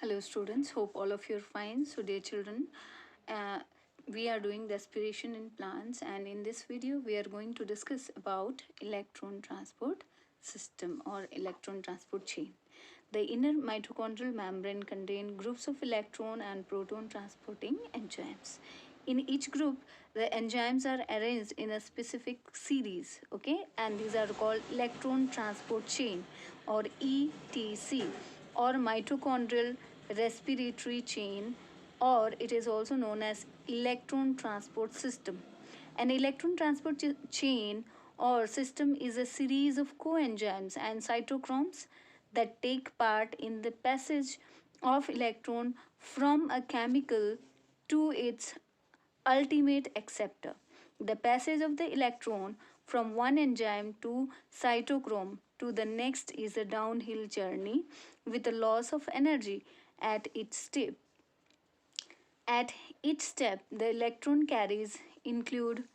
Hello students, hope all of you are fine. So dear children, uh, we are doing respiration in plants, and in this video we are going to discuss about electron transport system or electron transport chain. The inner mitochondrial membrane contains groups of electron and proton transporting enzymes. In each group, the enzymes are arranged in a specific series, okay, and these are called electron transport chain or ETC or mitochondrial respiratory chain, or it is also known as electron transport system. An electron transport chain or system is a series of coenzymes and cytochromes that take part in the passage of electron from a chemical to its ultimate acceptor. The passage of the electron from one enzyme to cytochrome to the next is a downhill journey with a loss of energy at each step. At each step, the electron carriers include,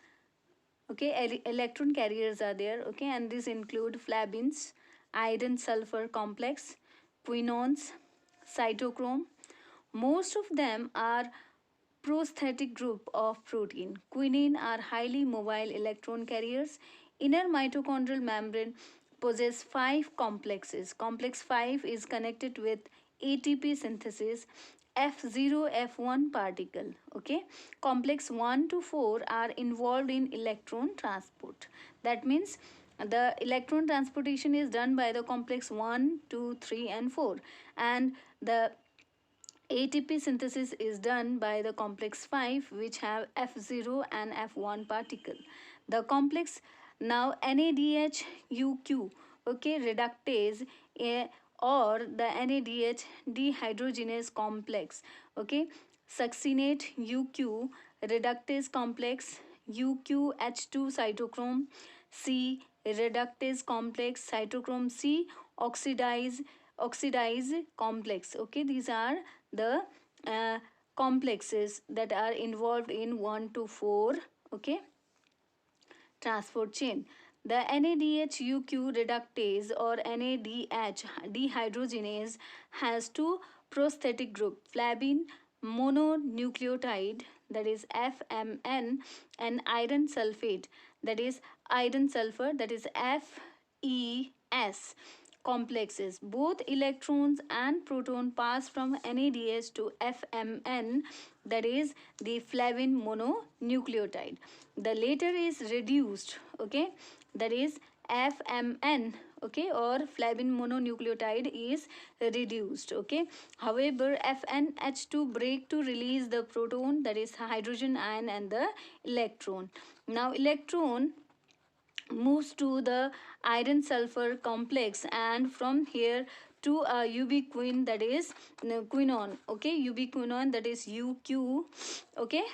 okay, electron carriers are there, okay, and these include flavins, iron sulfur complex, quinones, cytochrome. Most of them are prosthetic group of protein. Quinine are highly mobile electron carriers. Inner mitochondrial membrane possess 5 complexes. Complex 5 is connected with ATP synthesis F0 F1 particle. Okay, complex 1 to 4 are involved in electron transport. That means the electron transportation is done by the complex 1, 2, 3 and 4, and the ATP synthesis is done by the complex 5, which have F0 and F1 particle. The complex now NADH-UQ, okay, reductase or the NADH dehydrogenase complex, okay, succinate UQ reductase complex, UQH2 cytochrome C reductase complex, cytochrome C oxidize complex. Okay, these are the uh, complexes that are involved in 1 to 4, okay, transport chain. The NADH-UQ reductase or NADH dehydrogenase has two prosthetic group, flavin mononucleotide, that is FMN, and iron sulfate, that is iron sulfur, that is FES complexes. Both electrons and proton pass from NADH to FMN, that is the flavin mononucleotide. The later is reduced, okay, that is FMN, okay, or flavin mononucleotide is reduced, okay. However, FNH2 break to release the proton, that is hydrogen ion, and the electron. Now electron moves to the iron sulfur complex, and from here to a ubiquin, that is quinone, okay, ubiquinone, that is UQ, okay,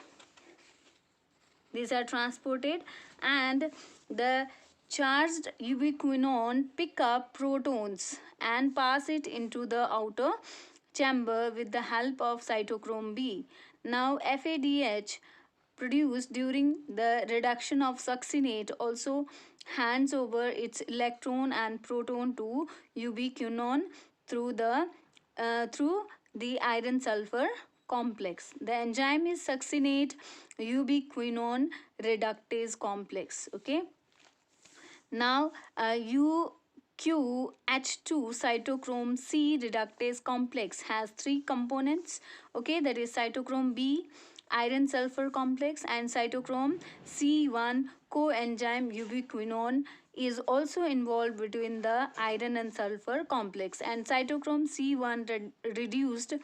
these are transported, and the charged ubiquinone pick up protons and pass it into the outer chamber with the help of cytochrome B. Now FADH produced during the reduction of succinate also hands over its electron and proton to ubiquinone through the iron sulfur complex. The enzyme is succinate ubiquinone reductase complex. Okay. Now UQH2 cytochrome C reductase complex has 3 components. Okay, that is cytochrome B, iron sulfur complex, and cytochrome C1 coenzyme ubiquinone is also involved between the iron and sulfur complex, and cytochrome C1 reduced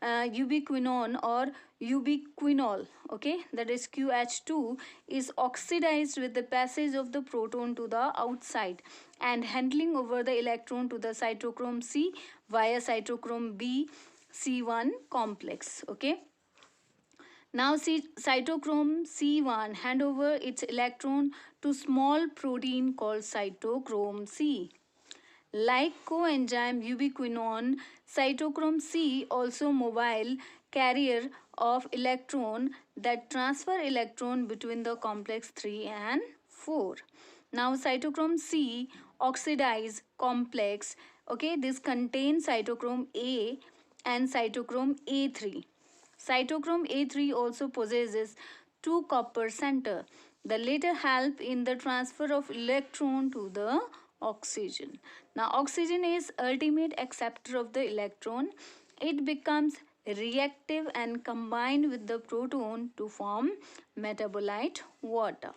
ubiquinone or ubiquinol, okay, that is QH2, is oxidized with the passage of the proton to the outside and handling over the electron to the cytochrome C via cytochrome B C1 complex. Okay, now cytochrome C1 hand over its electron to small protein called cytochrome C. Like coenzyme ubiquinone, cytochrome C also mobile carrier of electron that transfer electron between the complex 3 and 4. Now cytochrome C oxidize complex, okay, this contains cytochrome A and cytochrome A3. Cytochrome A3 also possesses two copper center. The latter help in the transfer of electron to the oxygen. Now oxygen is ultimate acceptor of the electron. It becomes reactive and combined with the proton to form metabolite water.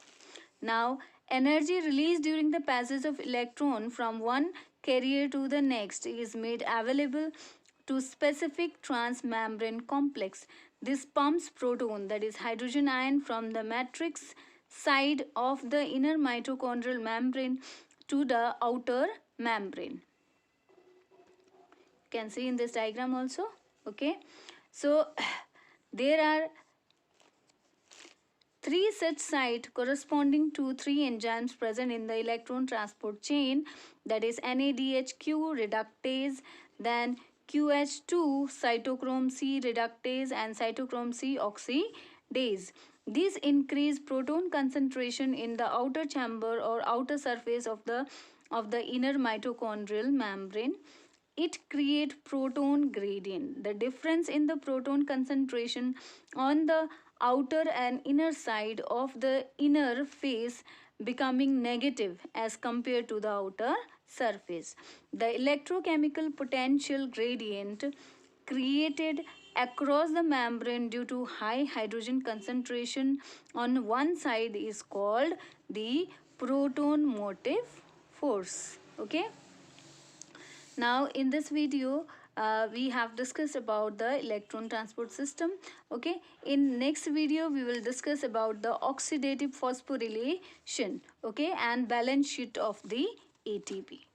Now energy released during the passage of electron from one carrier to the next is made available to specific transmembrane complex. This pumps proton, that is hydrogen ion, from the matrix side of the inner mitochondrial membrane to the outer membrane. You can see in this diagram also. Okay, so there are three such sites corresponding to three enzymes present in the electron transport chain, that is NADHQ reductase, then QH2 cytochrome C reductase, and cytochrome C oxidase. These increase proton concentration in the outer chamber or outer surface of the inner mitochondrial membrane. It creates proton gradient. The difference in the proton concentration on the outer and inner side of the inner face becoming negative as compared to the outer surface. The electrochemical potential gradient created across the membrane due to high hydrogen concentration on one side is called the proton motive force. Okay. Now in this video we have discussed about the electron transport system. Okay, in next video we will discuss about the oxidative phosphorylation, okay, and balance sheet of the ATP.